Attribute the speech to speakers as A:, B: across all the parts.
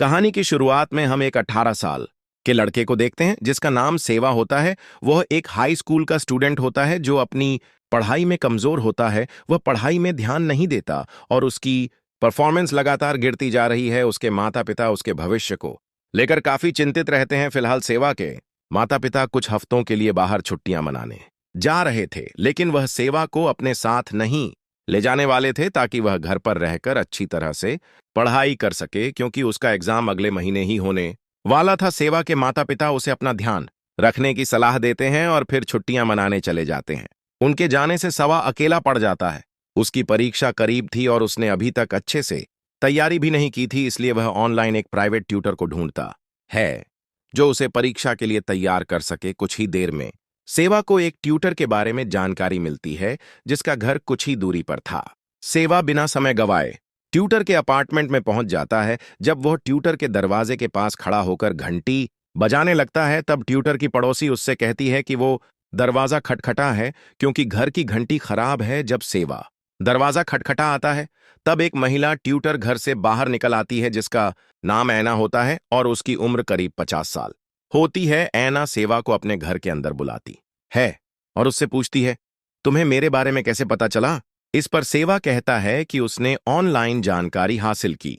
A: कहानी की शुरुआत में हम एक 18 साल के लड़के को देखते हैं जिसका नाम सेवा होता है। वह एक हाई स्कूल का स्टूडेंट होता है जो अपनी पढ़ाई में कमजोर होता है। वह पढ़ाई में ध्यान नहीं देता और उसकी परफॉर्मेंस लगातार गिरती जा रही है। उसके माता पिता उसके भविष्य को लेकर काफी चिंतित रहते हैं। फिलहाल सेवा के माता पिता कुछ हफ्तों के लिए बाहर छुट्टियां मनाने जा रहे थे, लेकिन वह सेवा को अपने साथ नहीं ले जाने वाले थे ताकि वह घर पर रहकर अच्छी तरह से पढ़ाई कर सके, क्योंकि उसका एग्जाम अगले महीने ही होने वाला था। सेवा के माता पिता उसे अपना ध्यान रखने की सलाह देते हैं और फिर छुट्टियां मनाने चले जाते हैं। उनके जाने से सवा अकेला पड़ जाता है। उसकी परीक्षा करीब थी और उसने अभी तक अच्छे से तैयारी भी नहीं की थी, इसलिए वह ऑनलाइन एक प्राइवेट ट्यूटर को ढूंढता है जो उसे परीक्षा के लिए तैयार कर सके। कुछ ही देर में सेवा को एक ट्यूटर के बारे में जानकारी मिलती है जिसका घर कुछ ही दूरी पर था। सेवा बिना समय गवाए ट्यूटर के अपार्टमेंट में पहुंच जाता है। जब वह ट्यूटर के दरवाजे के पास खड़ा होकर घंटी बजाने लगता है, तब ट्यूटर की पड़ोसी उससे कहती है कि वो दरवाजा खटखटा है क्योंकि घर की घंटी खराब है। जब सेवा दरवाजा खटखटा आता है, तब एक महिला ट्यूटर घर से बाहर निकल आती है जिसका नाम ऐना होता है और उसकी उम्र करीब 50 साल होती है। ऐना सेवा को अपने घर के अंदर बुलाती है और उससे पूछती है, तुम्हें मेरे बारे में कैसे पता चला? इस पर सेवा कहता है कि उसने ऑनलाइन जानकारी हासिल की।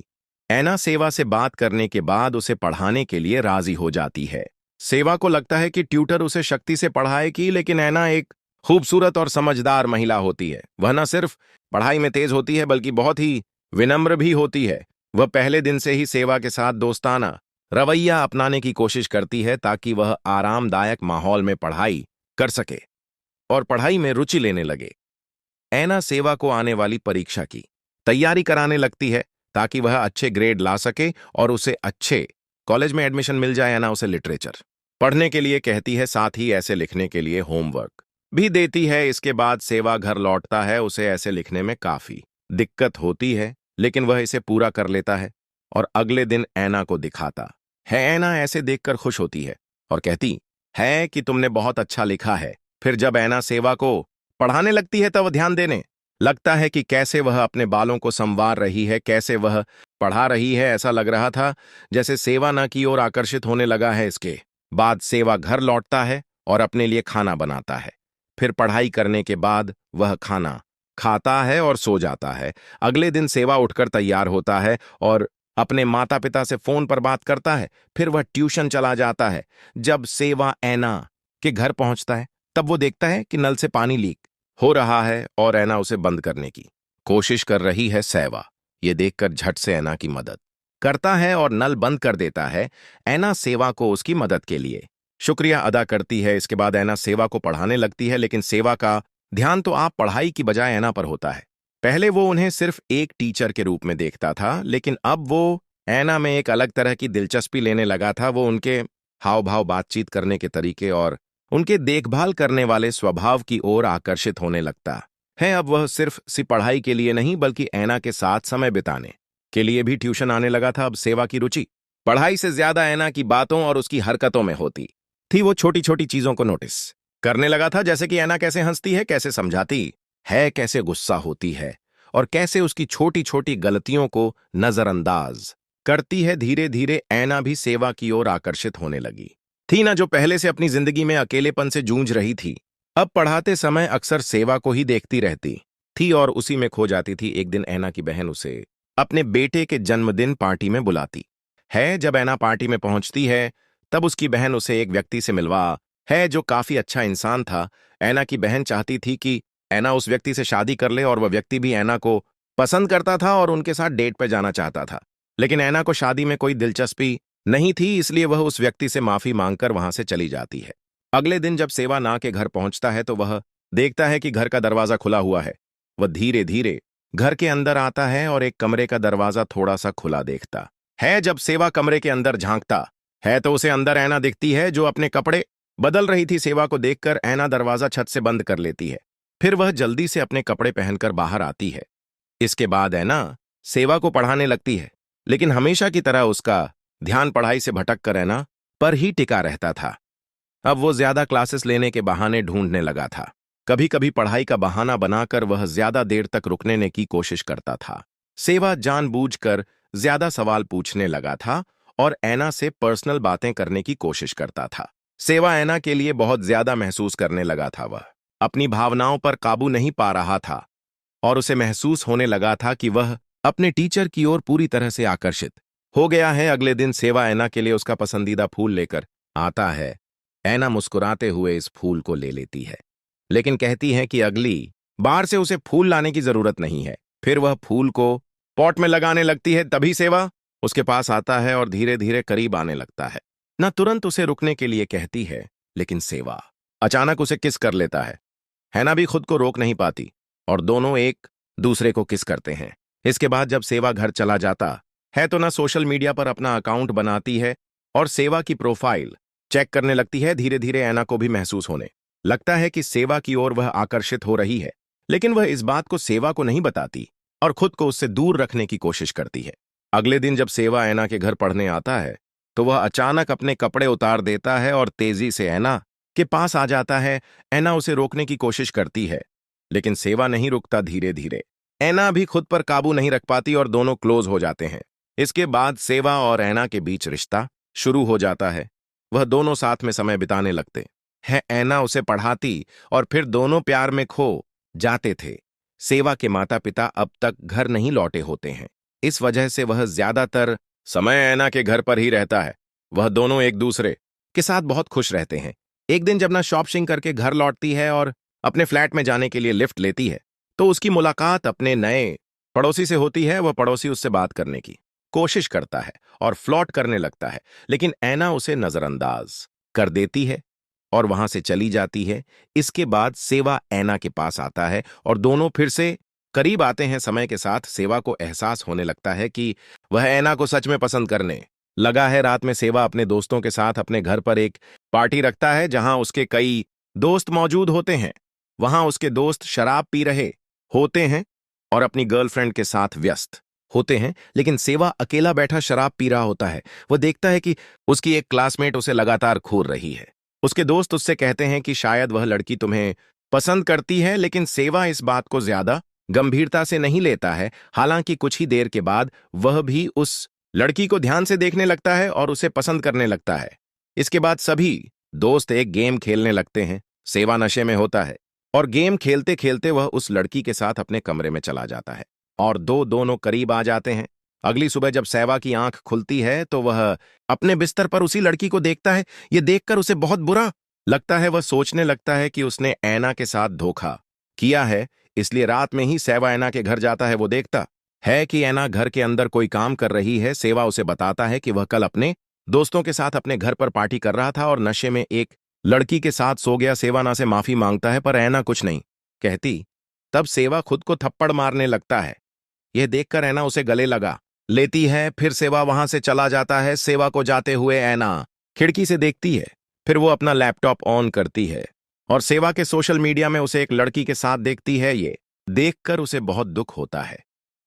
A: ऐना सेवा से बात करने के बाद उसे पढ़ाने के लिए राजी हो जाती है। सेवा को लगता है कि ट्यूटर उसे शक्ति से पढ़ाएगी, लेकिन ऐना एक खूबसूरत और समझदार महिला होती है। वह न सिर्फ पढ़ाई में तेज होती है बल्कि बहुत ही विनम्र भी होती है। वह पहले दिन से ही सेवा के साथ दोस्ताना रवैया अपनाने की कोशिश करती है ताकि वह आरामदायक माहौल में पढ़ाई कर सके और पढ़ाई में रुचि लेने लगे। ऐना सेवा को आने वाली परीक्षा की तैयारी कराने लगती है ताकि वह अच्छे ग्रेड ला सके और उसे अच्छे कॉलेज में एडमिशन मिल जाए। ऐना उसे लिटरेचर पढ़ने के लिए कहती है, साथ ही ऐसे लिखने के लिए होमवर्क भी देती है। इसके बाद सेवा घर लौटता है। उसे ऐसे लिखने में काफी दिक्कत होती है, लेकिन वह इसे पूरा कर लेता है और अगले दिन ऐना को दिखाता है। ऐना ऐसे देखकर खुश होती है और कहती है कि तुमने बहुत अच्छा लिखा है। फिर जब ऐना सेवा को पढ़ाने लगती है तब ध्यान देने लगता है कि कैसे वह अपने बालों को संवार रही है, कैसे वह पढ़ा रही है। ऐसा लग रहा था जैसे सेवा न की ओर आकर्षित होने लगा है। इसके बाद सेवा घर लौटता है और अपने लिए खाना बनाता है। फिर पढ़ाई करने के बाद वह खाना खाता है और सो जाता है। अगले दिन सेवा उठकर तैयार होता है और अपने माता पिता से फोन पर बात करता है। फिर वह ट्यूशन चला जाता है। जब सेवा ऐना के घर पहुंचता है तब वो देखता है कि नल से पानी लीक हो रहा है और ऐना उसे बंद करने की कोशिश कर रही है। सेवा ये देखकर झट से ऐना की मदद करता है और नल बंद कर देता है। ऐना सेवा को उसकी मदद के लिए शुक्रिया अदा करती है। इसके बाद ऐना सेवा को पढ़ाने लगती है, लेकिन सेवा का ध्यान तो आप पढ़ाई की बजाय ऐना पर होता है। पहले वो उन्हें सिर्फ एक टीचर के रूप में देखता था, लेकिन अब वो ऐना में एक अलग तरह की दिलचस्पी लेने लगा था। वो उनके हाव भाव, बातचीत करने के तरीके और उनके देखभाल करने वाले स्वभाव की ओर आकर्षित होने लगता है। अब वह सिर्फ पढ़ाई के लिए नहीं बल्कि ऐना के साथ समय बिताने के लिए भी ट्यूशन आने लगा था। अब सेवा की रुचि पढ़ाई से ज्यादा ऐना की बातों और उसकी हरकतों में होती थी। वो छोटी छोटी चीजों को नोटिस करने लगा था, जैसे कि ऐना कैसे हंसती है, कैसे समझाती है, कैसे गुस्सा होती है और कैसे उसकी छोटी छोटी गलतियों को नजरअंदाज करती है। धीरे धीरे ऐना भी सेवा की ओर आकर्षित होने लगी थी ना, जो पहले से अपनी जिंदगी में अकेलेपन से जूझ रही थी। अब पढ़ाते समय अक्सर सेवा को ही देखती रहती थी और उसी में खो जाती थी। एक दिन ऐना की बहन उसे अपने बेटे के जन्मदिन पार्टी में बुलाती है। जब ऐना पार्टी में पहुंचती है तब उसकी बहन उसे एक व्यक्ति से मिलवा है जो काफी अच्छा इंसान था। ऐना की बहन चाहती थी कि ऐना उस व्यक्ति से शादी कर ले और वह व्यक्ति भी ऐना को पसंद करता था और उनके साथ डेट पर जाना चाहता था, लेकिन ऐना को शादी में कोई दिलचस्पी नहीं थी, इसलिए वह उस व्यक्ति से माफी मांगकर वहां से चली जाती है। अगले दिन जब सेवा ना के घर पहुंचता है तो वह देखता है कि घर का दरवाजा खुला हुआ है। वह धीरे धीरे घर के अंदर आता है और एक कमरे का दरवाजा थोड़ा सा खुला देखता है। जब सेवा कमरे के अंदर झांकता है तो उसे अंदर ऐना दिखती है जो अपने कपड़े बदल रही थी। सेवा को देखकर ऐना दरवाजा छत से बंद कर लेती है। फिर वह जल्दी से अपने कपड़े पहनकर बाहर आती है। इसके बाद ऐना सेवा को पढ़ाने लगती है, लेकिन हमेशा की तरह उसका ध्यान पढ़ाई से भटक कर ऐना पर ही टिका रहता था। अब वो ज्यादा क्लासेस लेने के बहाने ढूंढने लगा था। कभी कभी पढ़ाई का बहाना बनाकर वह ज्यादा देर तक रुकने की कोशिश करता था। सेवा जानबूझकर ज्यादा सवाल पूछने लगा था और ऐना से पर्सनल बातें करने की कोशिश करता था। सेवा ऐना के लिए बहुत ज्यादा महसूस करने लगा था। वह अपनी भावनाओं पर काबू नहीं पा रहा था और उसे महसूस होने लगा था कि वह अपने टीचर की ओर पूरी तरह से आकर्षित हो गया है। अगले दिन सेवा ऐना के लिए उसका पसंदीदा फूल लेकर आता है। ऐना मुस्कुराते हुए इस फूल को ले लेती है, लेकिन कहती है कि अगली बार से उसे फूल लाने की जरूरत नहीं है। फिर वह फूल को पॉट में लगाने लगती है। तभी सेवा उसके पास आता है और धीरे धीरे करीब आने लगता है। न तुरंत उसे रुकने के लिए कहती है, लेकिन सेवा अचानक उसे किस कर लेता है। हैना भी खुद को रोक नहीं पाती और दोनों एक दूसरे को किस करते हैं। इसके बाद जब सेवा घर चला जाता है तो ना सोशल मीडिया पर अपना अकाउंट बनाती है और सेवा की प्रोफाइल चेक करने लगती है। धीरे धीरे ऐना को भी महसूस होने लगता है कि सेवा की ओर वह आकर्षित हो रही है, लेकिन वह इस बात को सेवा को नहीं बताती और खुद को उससे दूर रखने की कोशिश करती है। अगले दिन जब सेवा ऐना के घर पढ़ने आता है तो वह अचानक अपने कपड़े उतार देता है और तेजी से ऐना के पास आ जाता है। ऐना उसे रोकने की कोशिश करती है, लेकिन सेवा नहीं रुकता। धीरे धीरे ऐना भी खुद पर काबू नहीं रख पाती और दोनों क्लोज हो जाते हैं। इसके बाद सेवा और ऐना के बीच रिश्ता शुरू हो जाता है। वह दोनों साथ में समय बिताने लगते हैं। ऐना उसे पढ़ाती और फिर दोनों प्यार में खो जाते थे। सेवा के माता पिता अब तक घर नहीं लौटे होते हैं, इस वजह से वह ज्यादातर समय ऐना के घर पर ही रहता है। वह दोनों एक दूसरे के साथ बहुत खुश रहते हैं। एक दिन जब ना शॉपिंग करके घर लौटती है और अपने फ्लैट में जाने के लिए लिफ्ट लेती है तो उसकी मुलाकात अपने नए पड़ोसी से होती है। वह पड़ोसी उससे बात करने की कोशिश करता है और फ्लर्ट करने लगता है, लेकिन ऐना उसे नजरअंदाज कर देती है और वहां से चली जाती है। इसके बाद सेवा ऐना के पास आता है और दोनों फिर से करीब आते हैं। समय के साथ सेवा को एहसास होने लगता है कि वह ऐना को सच में पसंद करने लगा है। रात में सेवा अपने दोस्तों के साथ अपने घर पर एक पार्टी रखता है जहां उसके कई दोस्त मौजूद होते हैं। वहां उसके दोस्त शराब पी रहे होते हैं और अपनी गर्लफ्रेंड के साथ व्यस्त होते हैं, लेकिन सेवा अकेला बैठा शराब पी रहा होता है। वह देखता है कि उसकी एक क्लासमेट उसे लगातार घूर रही है। उसके दोस्त उससे कहते हैं कि शायद वह लड़की तुम्हें पसंद करती है, लेकिन सेवा इस बात को ज्यादा गंभीरता से नहीं लेता है। हालांकि कुछ ही देर के बाद वह भी उस लड़की को ध्यान से देखने लगता है और उसे पसंद करने लगता है। इसके बाद सभी दोस्त एक गेम खेलने लगते हैं। सेवा नशे में होता है और गेम खेलते खेलते वह उस लड़की के साथ अपने कमरे में चला जाता है और दोनों करीब आ जाते हैं। अगली सुबह जब सेवा की आंख खुलती है तो वह अपने बिस्तर पर उसी लड़की को देखता है। यह देखकर उसे बहुत बुरा लगता है। वह सोचने लगता है कि उसने ऐना के साथ धोखा किया है, इसलिए रात में ही सेवा ऐना के घर जाता है। वो देखता है कि ऐना घर के अंदर कोई काम कर रही है। सेवा उसे बताता है कि वह कल अपने दोस्तों के साथ अपने घर पर पार्टी कर रहा था और नशे में एक लड़की के साथ सो गया। सेवा ना से माफी मांगता है पर ऐना कुछ नहीं कहती। तब सेवा खुद को थप्पड़ मारने लगता है। यह देखकर ऐना उसे गले लगा लेती है। फिर सेवा वहां से चला जाता है। सेवा को जाते हुए ऐना खिड़की से देखती है। फिर वो अपना लैपटॉप ऑन करती है और सेवा के सोशल मीडिया में उसे एक लड़की के साथ देखती है। ये देखकर उसे बहुत दुख होता है,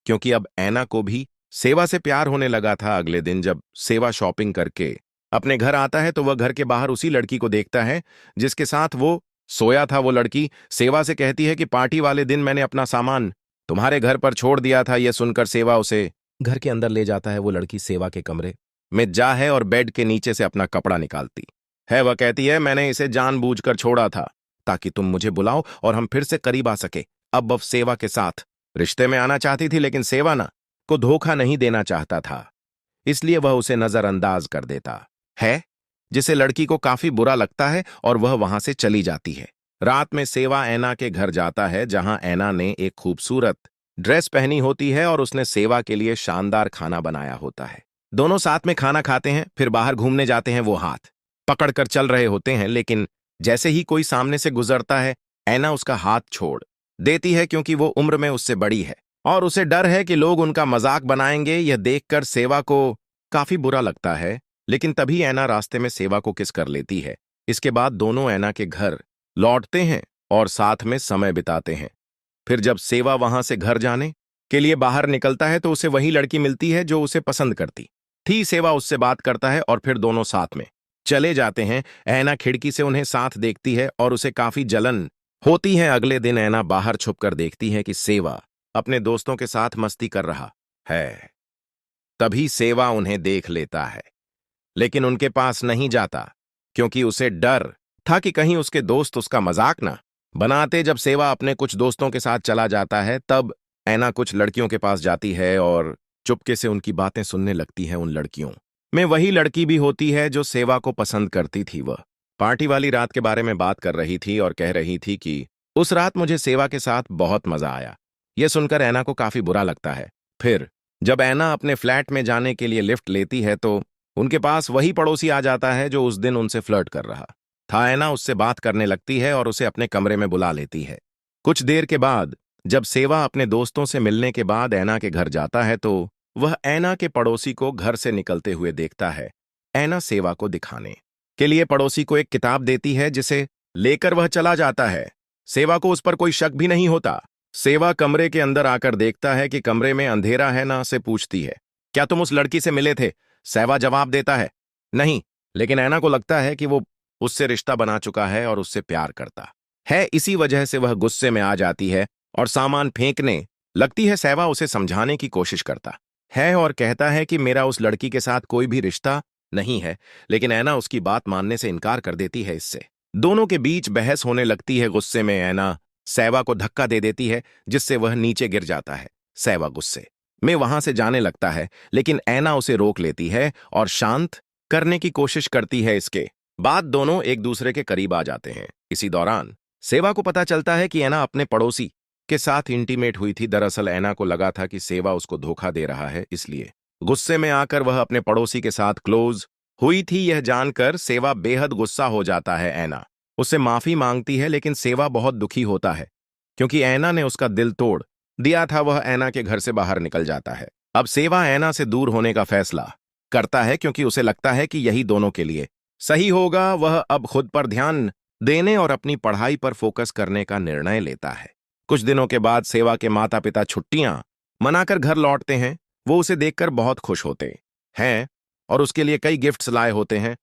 A: क्योंकि अब ऐना को भी सेवा से प्यार होने लगा था। अगले दिन जब सेवा शॉपिंग करके अपने घर आता है तो वह घर के बाहर उसी लड़की को देखता है जिसके साथ वो सोया था। वो लड़की सेवा से कहती है कि पार्टी वाले दिन मैंने अपना सामान तुम्हारे घर पर छोड़ दिया था। यह सुनकर सेवा उसे घर के अंदर ले जाता है। वो लड़की सेवा के कमरे में जा है और बेड के नीचे से अपना कपड़ा निकालती है। वह कहती है, मैंने इसे जानबूझकर छोड़ा था ताकि तुम मुझे बुलाओ और हम फिर से करीब आ सके। अब वह सेवा के साथ रिश्ते में आना चाहती थी, लेकिन सेवा ना को धोखा नहीं देना चाहता था, इसलिए वह उसे नजरअंदाज कर देता है, जिसे लड़की को काफी बुरा लगता है और वह वहां से चली जाती है। रात में सेवा ऐना के घर जाता है जहां ऐना ने एक खूबसूरत ड्रेस पहनी होती है और उसने सेवा के लिए शानदार खाना बनाया होता है। दोनों साथ में खाना खाते हैं, फिर बाहर घूमने जाते हैं। वो हाथ पकड़कर चल रहे होते हैं, लेकिन जैसे ही कोई सामने से गुजरता है ऐना उसका हाथ छोड़ देती है, क्योंकि वो उम्र में उससे बड़ी है और उसे डर है कि लोग उनका मजाक बनाएंगे। यह देखकर सेवा को काफी बुरा लगता है, लेकिन तभी ऐना रास्ते में सेवा को किस कर लेती है। इसके बाद दोनों ऐना के घर लौटते हैं और साथ में समय बिताते हैं। फिर जब सेवा वहां से घर जाने के लिए बाहर निकलता है तो उसे वही लड़की मिलती है जो उसे पसंद करती थी। सेवा उससे बात करता है और फिर दोनों साथ में चले जाते हैं। ऐना खिड़की से उन्हें साथ देखती है और उसे काफी जलन होती है। अगले दिन ऐना बाहर छुपकर देखती है कि सेवा अपने दोस्तों के साथ मस्ती कर रहा है। तभी सेवा उन्हें देख लेता है, लेकिन उनके पास नहीं जाता क्योंकि उसे डर था कि कहीं उसके दोस्त उसका मजाक ना बनाते। जब सेवा अपने कुछ दोस्तों के साथ चला जाता है तब ऐना कुछ लड़कियों के पास जाती है और चुपके से उनकी बातें सुनने लगती है। उन लड़कियों में वही लड़की भी होती है जो सेवा को पसंद करती थी। वह पार्टी वाली रात के बारे में बात कर रही थी और कह रही थी कि उस रात मुझे सेवा के साथ बहुत मजा आया। यह सुनकर ऐना को काफी बुरा लगता है। फिर जब ऐना अपने फ्लैट में जाने के लिए लिफ्ट लेती है तो उनके पास वही पड़ोसी आ जाता है जो उस दिन उनसे फ्लर्ट कर रहा था। ऐना उससे बात करने लगती है और उसे अपने कमरे में बुला लेती है। कुछ देर के बाद जब सेवा अपने दोस्तों से मिलने के बाद ऐना के घर जाता है तो वह ऐना के पड़ोसी को घर से निकलते हुए देखता है। ऐना सेवा को दिखाने के लिए पड़ोसी को एक किताब देती है जिसे लेकर वह चला जाता है। सेवा को उस पर कोई शक भी नहीं होता। सेवा कमरे के अंदर आकर देखता है कि कमरे में अंधेरा है ना, से पूछती है, क्या तुम उस लड़की से मिले थे? सेवा जवाब देता है, नहीं, लेकिन ऐना को लगता है कि वो उससे रिश्ता बना चुका है और उससे प्यार करता है। इसी वजह से वह गुस्से में आ जाती है और सामान फेंकने लगती है। सेवा उसे समझाने की कोशिश करता है और कहता है कि मेरा उस लड़की के साथ कोई भी रिश्ता नहीं है, लेकिन ऐना उसकी बात मानने से इनकार कर देती है। इससे दोनों के बीच बहस होने लगती है। गुस्से में ऐना सेवा को धक्का दे देती है जिससे वह नीचे गिर जाता है। सेवा गुस्से में वहां से जाने लगता है, लेकिन ऐना उसे रोक लेती है और शांत करने की कोशिश करती है। इसके बाद दोनों एक दूसरे के करीब आ जाते हैं। इसी दौरान सेवा को पता चलता है कि ऐना अपने पड़ोसी के साथ इंटीमेट हुई थी। दरअसल ऐना को लगा था कि सेवा उसको धोखा दे रहा है, इसलिए गुस्से में आकर वह अपने पड़ोसी के साथ क्लोज हुई थी। यह जानकर सेवा बेहद गुस्सा हो जाता है। ऐना उससे माफी मांगती है, लेकिन सेवा बहुत दुखी होता है क्योंकि ऐना ने उसका दिल तोड़ दिया था। वह ऐना के घर से बाहर निकल जाता है। अब सेवा ऐना से दूर होने का फैसला करता है क्योंकि उसे लगता है कि यही दोनों के लिए सही होगा। वह अब खुद पर ध्यान देने और अपनी पढ़ाई पर फोकस करने का निर्णय लेता है। कुछ दिनों के बाद सेवा के माता पिता छुट्टियां मनाकर घर लौटते हैं। वो उसे देखकर बहुत खुश होते हैं और उसके लिए कई गिफ्ट्स लाए होते हैं,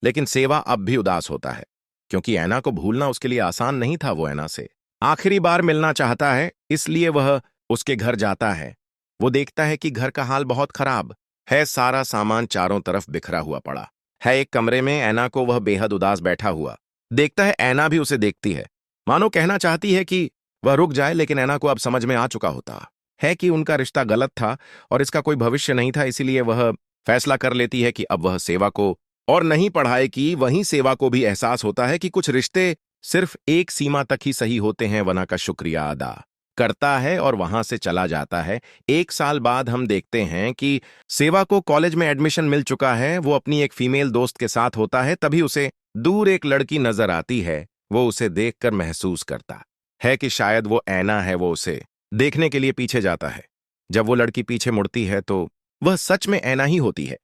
A: लेकिन सेवा अब भी उदास होता है क्योंकि ऐना को भूलना उसके लिए आसान नहीं था। वो ऐना से आखिरी बार मिलना चाहता है, इसलिए वह उसके घर जाता है। वो देखता है कि घर का हाल बहुत खराब है। सारा सामान चारों तरफ बिखरा हुआ पड़ा है। एक कमरे में ऐना को वह बेहद उदास बैठा हुआ देखता है। ऐना भी उसे देखती है, मानो कहना चाहती है कि वह रुक जाए, लेकिन ऐना को अब समझ में आ चुका होता है कि उनका रिश्ता गलत था और इसका कोई भविष्य नहीं था। इसीलिए वह फैसला कर लेती है कि अब वह सेवा को और नहीं पढ़ाएगी। वहीं सेवा को भी एहसास होता है कि कुछ रिश्ते सिर्फ एक सीमा तक ही सही होते हैं। वना का शुक्रिया अदा करता है और वहां से चला जाता है। एक साल बाद हम देखते हैं कि सेवा को कॉलेज में एडमिशन मिल चुका है। वो अपनी एक फीमेल दोस्त के साथ होता है, तभी उसे दूर एक लड़की नजर आती है। वो उसे देखकर महसूस करता है कि शायद वो ऐना है। वो उसे देखने के लिए पीछे जाता है। जब वो लड़की पीछे मुड़ती है तो वह सच में ऐना ही होती है।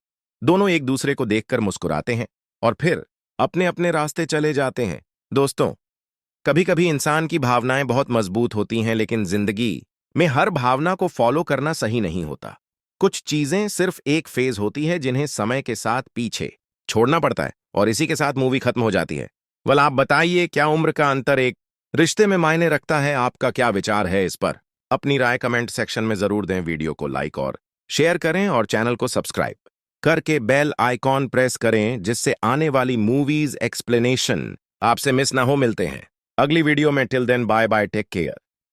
A: दोनों एक दूसरे को देखकर मुस्कुराते हैं और फिर अपने अपने रास्ते चले जाते हैं। दोस्तों, कभी कभी इंसान की भावनाएं बहुत मजबूत होती हैं, लेकिन जिंदगी में हर भावना को फॉलो करना सही नहीं होता। कुछ चीजें सिर्फ एक फेज होती है जिन्हें समय के साथ पीछे छोड़ना पड़ता है और इसी के साथ मूवी खत्म हो जाती है। वेल, आप बताइए, क्या उम्र का अंतर एक रिश्ते में मायने रखता है? आपका क्या विचार है इस पर? अपनी राय कमेंट सेक्शन में जरूर दें। वीडियो को लाइक और शेयर करें और चैनल को सब्सक्राइब करके बेल आइकॉन प्रेस करें, जिससे आने वाली मूवीज एक्सप्लेनेशन आपसे मिस ना हो। मिलते हैं अगली वीडियो में। Till then, bye bye, take care.